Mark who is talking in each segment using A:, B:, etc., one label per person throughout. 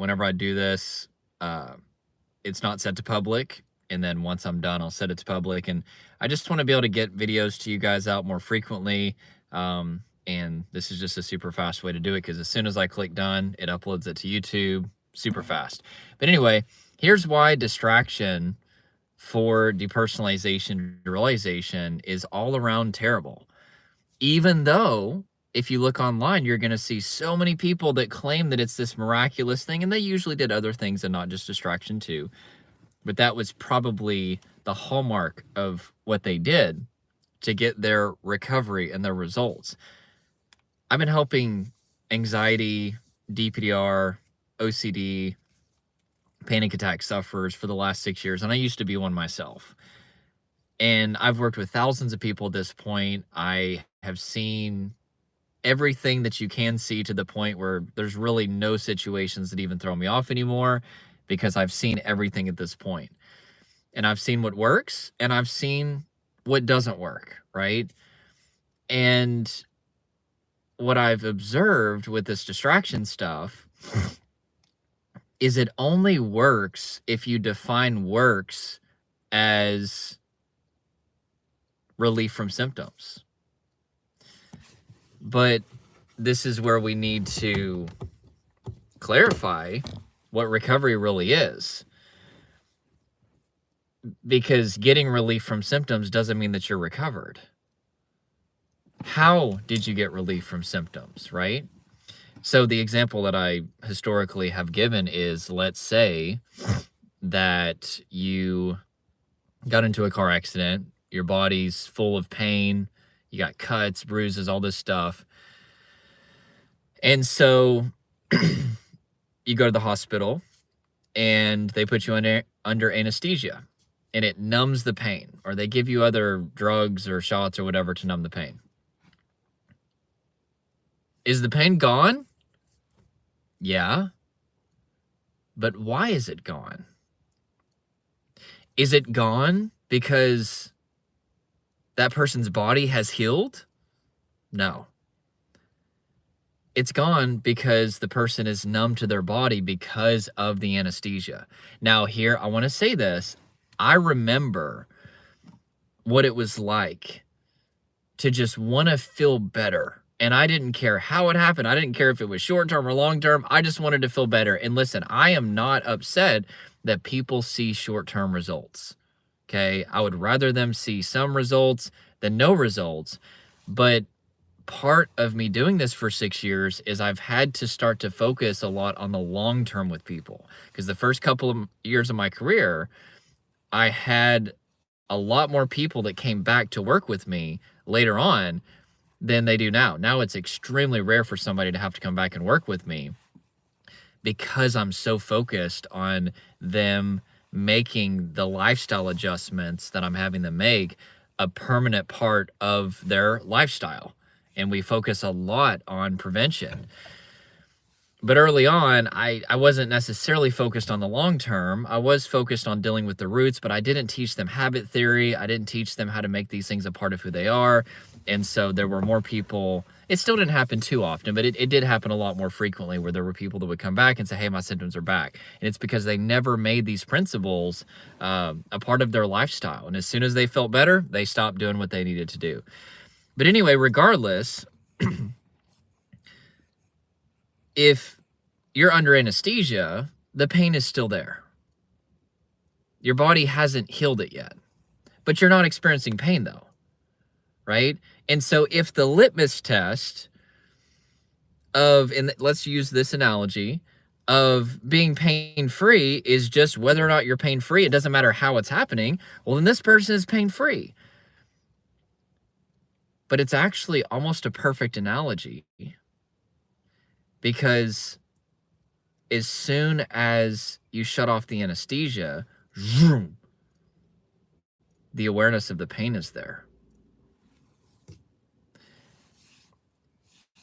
A: whenever I do this, it's not set to public. And then once I'm done, I'll set it to public. And I just want to be able to get videos to you guys out more frequently. And this is just a super fast way to do it, because as soon as I click done, it uploads it to YouTube super fast. But anyway, here's why distraction for depersonalization, realization is all around terrible. Even though if you look online, you're going to see so many people that claim that it's this miraculous thing, and they usually did other things and not just distraction too. But that was probably the hallmark of what they did to get their recovery and their results. I've been helping anxiety, DPDR, OCD, panic attack sufferers for the last 6 years, and I used to be one myself. And I've worked with thousands of people at this point. I have seen everything that you can see, to the point where there's really no situations that even throw me off anymore, because I've seen everything at this point. And I've seen what works, and I've seen what doesn't work, right? And what I've observed with this distraction stuff is it only works if you define works as relief from symptoms. But this is where we need to clarify what recovery really is. Because getting relief from symptoms doesn't mean that you're recovered. How did you get relief from symptoms, right? So the example that I historically have given is, let's say that you got into a car accident, your body's full of pain, you got cuts, bruises, all this stuff. And so you go to the hospital and they put you under anesthesia, and it numbs the pain, or they give you other drugs or shots or whatever to numb the pain. Is the pain gone? Yeah. But why is it gone? Is it gone because that person's body has healed? No. It's gone because the person is numb to their body because of the anesthesia. Now here, I want to say this. I remember what it was like to just want to feel better. And I didn't care how it happened. I didn't care if it was short-term or long-term. I just wanted to feel better. And listen, I am not upset that people see short-term results. Okay? I would rather them see some results than no results. But part of me doing this for 6 years is I've had to start to focus a lot on the long term with people. Because the first couple of years of my career, I had a lot more people that came back to work with me later on than they do now. Now it's extremely rare for somebody to have to come back and work with me, because I'm so focused on them making the lifestyle adjustments that I'm having them make a permanent part of their lifestyle. And we focus a lot on prevention. But early on, I wasn't necessarily focused on the long term. I was focused on dealing with the roots, but I didn't teach them habit theory. I didn't teach them how to make these things a part of who they are. And so there were more people. It still didn't happen too often, but it did happen a lot more frequently, where there were people that would come back and say, hey, my symptoms are back. And it's because they never made these principles a part of their lifestyle. And as soon as they felt better, they stopped doing what they needed to do. But anyway, regardless, if you're under anesthesia, the pain is still there. Your body hasn't healed it yet, but you're not experiencing pain though, right? And so if the litmus test of, and let's use this analogy, of being pain-free is just whether or not you're pain-free, it doesn't matter how it's happening, well, then this person is pain-free. But it's actually almost a perfect analogy, because as soon as you shut off the anesthesia, the awareness of the pain is there.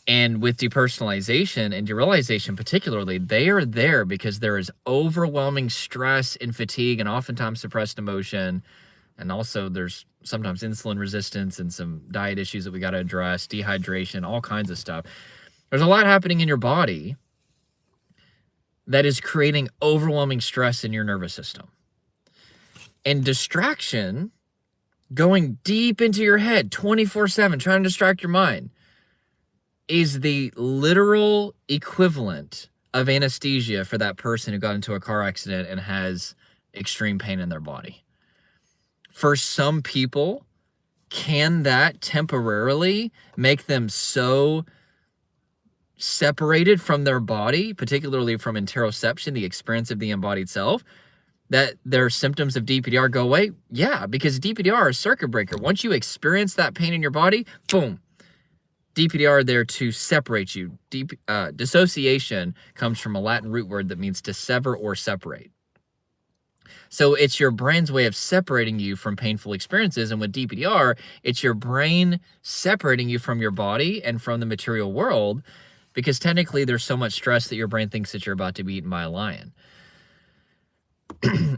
A: And with depersonalization and derealization particularly, they are there because there is overwhelming stress and fatigue and oftentimes suppressed emotion. And also there's sometimes insulin resistance and some diet issues that we got to address, dehydration, all kinds of stuff. There's a lot happening in your body that is creating overwhelming stress in your nervous system. And distraction, going deep into your head 24/7, trying to distract your mind, is the literal equivalent of anesthesia for that person who got into a car accident and has extreme pain in their body. For some people, can that temporarily make them so separated from their body, particularly from interoception, the experience of the embodied self, that their symptoms of DPDR go away? Yeah, because DPDR is a circuit breaker. Once you experience that pain in your body, boom, DPDR there to separate you. Dissociation comes from a Latin root word that means to sever or separate. So it's your brain's way of separating you from painful experiences. And with DPDR, it's your brain separating you from your body and from the material world, because technically there's so much stress that your brain thinks that you're about to be eaten by a lion.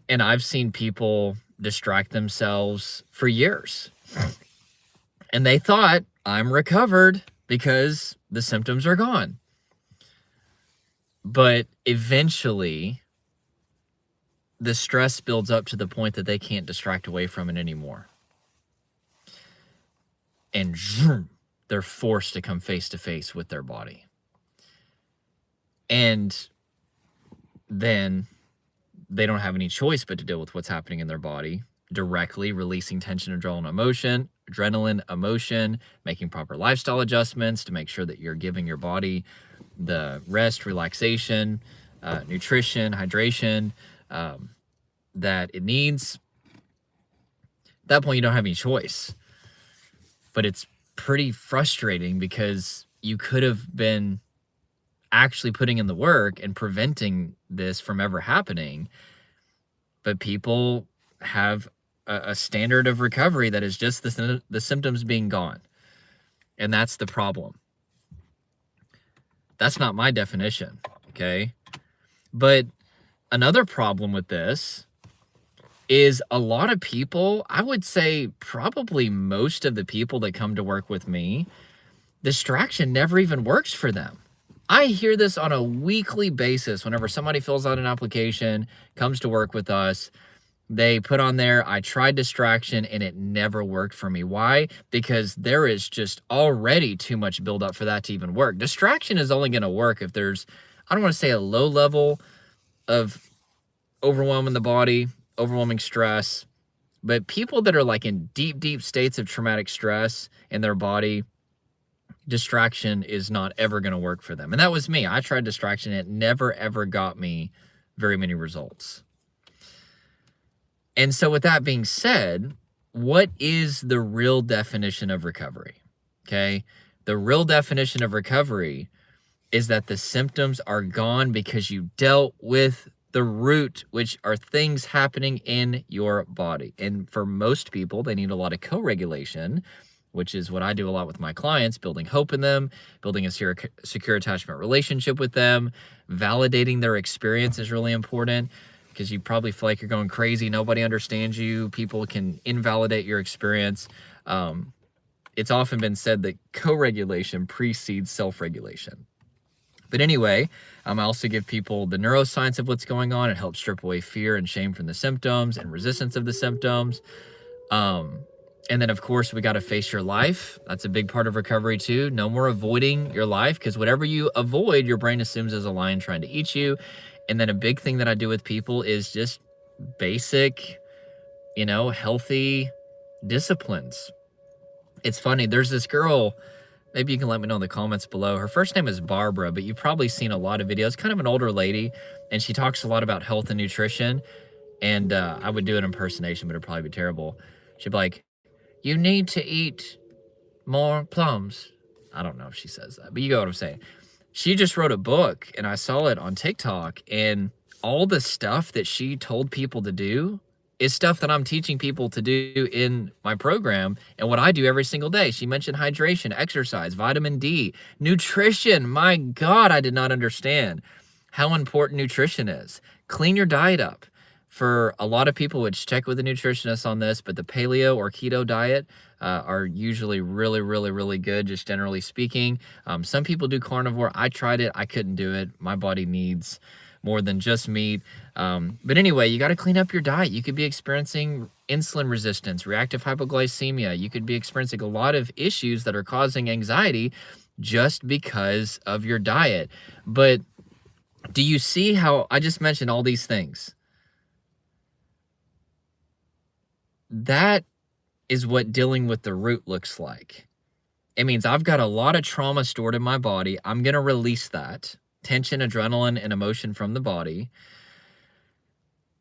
A: And I've seen people distract themselves for years. And they thought, I'm recovered because the symptoms are gone. But eventually, the stress builds up to the point that they can't distract away from it anymore. And they're forced to come face to face with their body. And then they don't have any choice but to deal with what's happening in their body directly, releasing tension, adrenaline, emotion, making proper lifestyle adjustments to make sure that you're giving your body the rest, relaxation, nutrition, hydration, that it needs. At that point, you don't have any choice. But it's pretty frustrating because you could have been actually putting in the work and preventing this from ever happening. But people have a standard of recovery that is just the symptoms being gone. And that's the problem. That's not my definition, okay? But another problem with this is a lot of people, I would say probably most of the people that come to work with me, distraction never even works for them. I hear this on a weekly basis whenever somebody fills out an application, comes to work with us. They put on there, I tried distraction and it never worked for me. Why? Because there is just already too much buildup for that to even work. Distraction is only going to work if there's, I don't want to say a low level of overwhelm in the body, overwhelming stress, but people that are like in deep, deep states of traumatic stress in their body, distraction is not ever going to work for them. And that was me. I tried distraction. It never, ever got me very many results. And so with that being said, what is the real definition of recovery? Okay. The real definition of recovery is that the symptoms are gone because you dealt with the root, which are things happening in your body. And for most people, they need a lot of co-regulation, which is what I do a lot with my clients, building hope in them, building a secure attachment relationship with them, validating their experience is really important, because you probably feel like you're going crazy. Nobody understands you. People can invalidate your experience. It's often been said that co-regulation precedes self-regulation. But anyway, I also give people the neuroscience of what's going on. It helps strip away fear and shame from the symptoms and resistance of the symptoms. And then, of course, we got to face your life. That's a big part of recovery, too. No more avoiding your life, because whatever you avoid, your brain assumes is a lion trying to eat you. And then a big thing that I do with people is just basic, healthy disciplines. It's funny. There's this girl, maybe you can let me know in the comments below. Her first name is Barbara, but you've probably seen a lot of videos, kind of an older lady, and she talks a lot about health and nutrition. And I would do an impersonation, but it'd probably be terrible. She'd be like, you need to eat more plums. I don't know if she says that, but you get what I'm saying. She just wrote a book, and I saw it on TikTok, and all the stuff that she told people to do is stuff that I'm teaching people to do in my program and what I do every single day. She mentioned hydration, exercise, vitamin D, nutrition. My God, I did not understand how important nutrition is. Clean your diet up. For a lot of people, which check with a nutritionist on this, but the paleo or keto diet are usually really, really, really good, just generally speaking. Some people do carnivore. I tried it. I couldn't do it. My body needs more than just meat. But anyway, you got to clean up your diet. You could be experiencing insulin resistance, reactive hypoglycemia. You could be experiencing a lot of issues that are causing anxiety just because of your diet. But do you see how I just mentioned all these things? That is what dealing with the root looks like. It means I've got a lot of trauma stored in my body. I'm going to release that tension, adrenaline, and emotion from the body.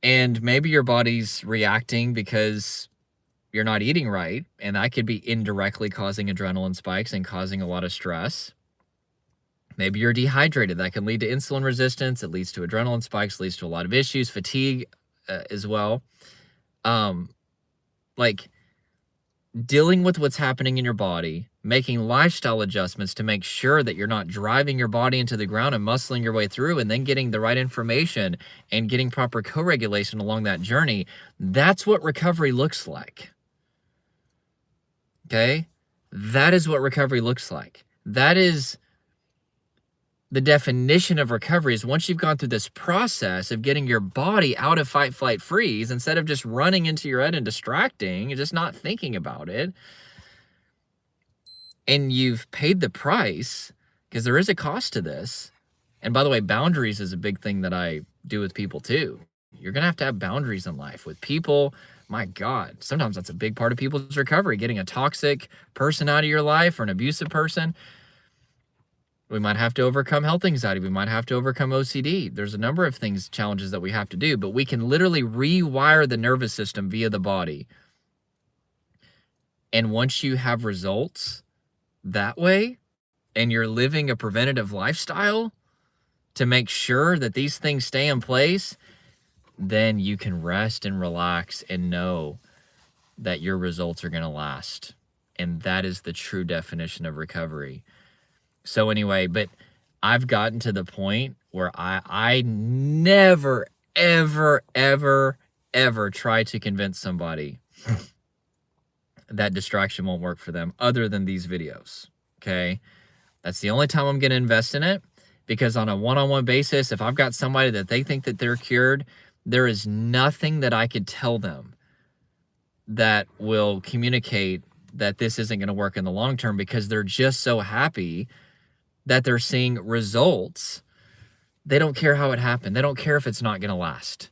A: And maybe your body's reacting because you're not eating right. And that could be indirectly causing adrenaline spikes and causing a lot of stress. Maybe you're dehydrated. That can lead to insulin resistance. It leads to adrenaline spikes, leads to a lot of issues, fatigue as well. Like dealing with what's happening in your body, making lifestyle adjustments to make sure that you're not driving your body into the ground and muscling your way through, and then getting the right information and getting proper co-regulation along that journey. That's what recovery looks like. Okay? That is what recovery looks like. That is the definition of recovery, is once you've gone through this process of getting your body out of fight, flight, freeze, instead of just running into your head and distracting and just not thinking about it, and you've paid the price, because there is a cost to this. And by the way, boundaries is a big thing that I do with people too. You're going to have boundaries in life with people. My God, sometimes that's a big part of people's recovery, getting a toxic person out of your life or an abusive person. We might have to overcome health anxiety. We might have to overcome OCD. There's a number of things, challenges that we have to do, but we can literally rewire the nervous system via the body. And once you have results that way, and you're living a preventative lifestyle to make sure that these things stay in place, then you can rest and relax and know that your results are going to last. And that is the true definition of recovery. So anyway, but I've gotten to the point where I never, ever, ever, ever try to convince somebody that distraction won't work for them other than these videos, okay? That's the only time I'm going to invest in it, because on a one-on-one basis, if I've got somebody that they think that they're cured, there is nothing that I could tell them that will communicate that this isn't going to work in the long term, because they're just so happy that they're seeing results. They don't care how it happened. They don't care if it's not going to last.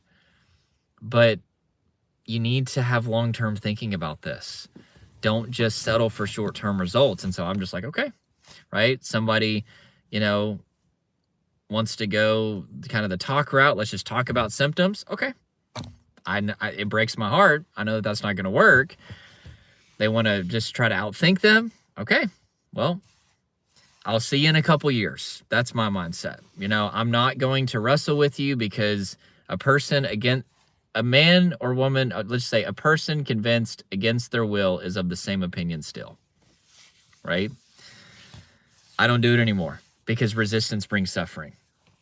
A: But you need to have long-term thinking about this. Don't just settle for short-term results. And so I'm just like, okay, right? Somebody, wants to go kind of the talk route. Let's just talk about symptoms. Okay. It breaks my heart. I know that that's not going to work. They want to just try to outthink them. Okay. Well, I'll see you in a couple years. That's my mindset. I'm not going to wrestle with you, because a man or woman, let's say a person convinced against their will is of the same opinion still, right? I don't do it anymore, because resistance brings suffering.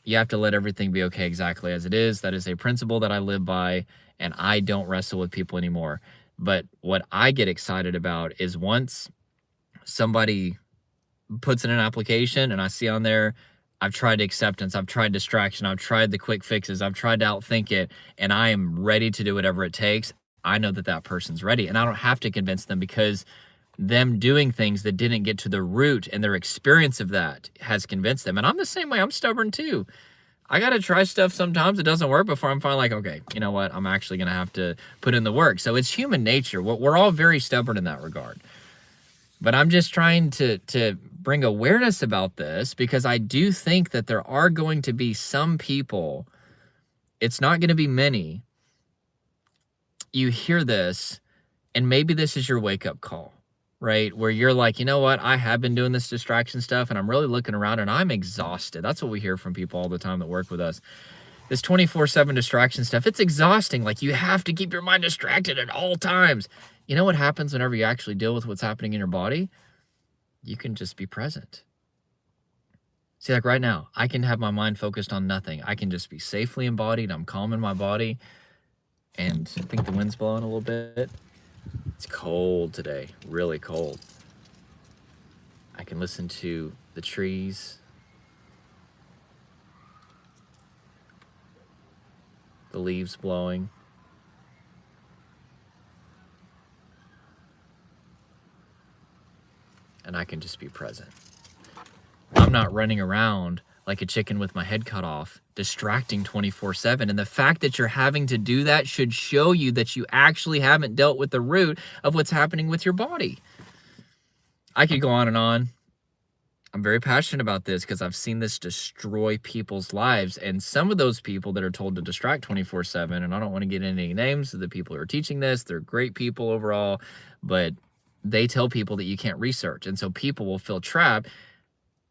A: You have to let everything be okay exactly as it is. That is a principle that I live by, and I don't wrestle with people anymore. But what I get excited about is once somebody puts in an application and I see on there, I've tried acceptance, I've tried distraction, I've tried the quick fixes, I've tried to outthink it, and I am ready to do whatever it takes. I know that that person's ready, and I don't have to convince them, because them doing things that didn't get to the root and their experience of that has convinced them. And I'm the same way. I'm stubborn too. I got to try stuff sometimes. It doesn't work before I'm finally like, okay, you know what? I'm actually going to have to put in the work. So it's human nature. We're all very stubborn in that regard. But I'm just trying to bring awareness about this, because I do think that there are going to be some people, it's not going to be many. You hear this, and maybe this is your wake-up call, right? Where you're like, you know what? I have been doing this distraction stuff, and I'm really looking around, and I'm exhausted. That's what we hear from people all the time that work with us. This 24/7 distraction stuff, it's exhausting. Like, you have to keep your mind distracted at all times. You know what happens whenever you actually deal with what's happening in your body? You can just be present. See, like right now, I can have my mind focused on nothing. I can just be safely embodied. I'm calm in my body. And I think the wind's blowing a little bit. It's cold today, really cold. I can listen to the trees. the leaves blowing. And I can just be present. I'm not running around like a chicken with my head cut off, distracting 24/7. And the fact that you're having to do that should show you that you actually haven't dealt with the root of what's happening with your body. I could go on and on. I'm very passionate about this because I've seen this destroy people's lives. And some of those people that are told to distract 24/7, and I don't want to get into any names of the people who are teaching this, they're great people overall, but they tell people that you can't research. And so people will feel trapped.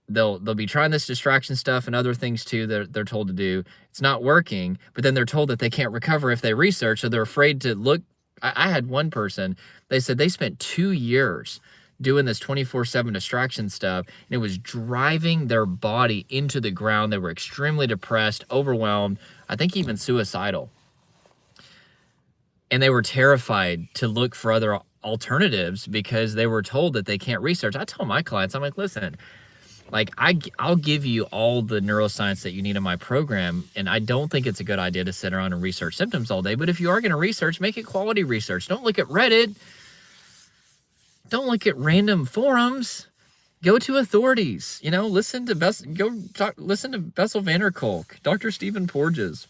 A: They'll be trying this distraction stuff and other things too that they're told to do. It's not working, but then they're told that they can't recover if they research, so they're afraid to look. I had one person, they said they spent 2 years doing this 24/7 distraction stuff, and it was driving their body into the ground. They were extremely depressed, overwhelmed, I think even suicidal. And they were terrified to look for other alternatives because they were told that they can't research. I tell my clients, I'm like, listen, like I'll give you all the neuroscience that you need in my program, and I don't think it's a good idea to sit around and research symptoms all day. But if you are going to research, make it quality research. Don't look at Reddit. Don't look at random forums. Go to authorities. You know, listen to Bessel van der Kolk, Dr. Stephen Porges,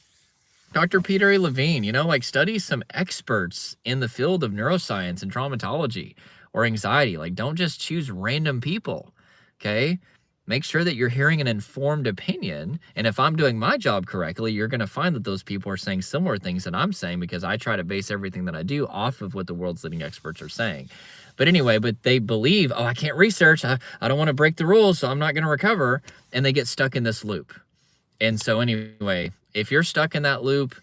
A: Dr. Peter A. Levine. You know, like study some experts in the field of neuroscience and traumatology or anxiety. Like, don't just choose random people. Okay. Make sure that you're hearing an informed opinion. And if I'm doing my job correctly, you're going to find that those people are saying similar things that I'm saying, because I try to base everything that I do off of what the world's leading experts are saying. But anyway, but they believe, oh, I can't research. I don't want to break the rules, so I'm not going to recover. And they get stuck in this loop. And so anyway, if you're stuck in that loop,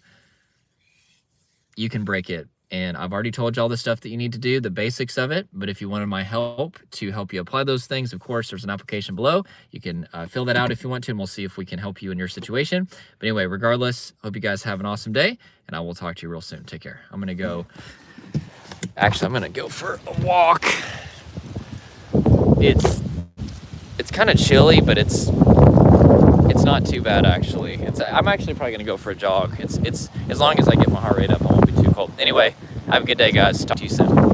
A: you can break it. And I've already told you all the stuff that you need to do, the basics of it. But if you wanted my help to help you apply those things, of course, there's an application below. You can fill that out if you want to, and we'll see if we can help you in your situation. But anyway, regardless, hope you guys have an awesome day, and I will talk to you real soon. Take care. I'm going to go for a walk. It's kind of chilly, but it's not too bad, actually. I'm actually probably going to go for a jog. It's as long as I get my heart rate up, I won't be too cold. Anyway, have a good day, guys. Talk to you soon.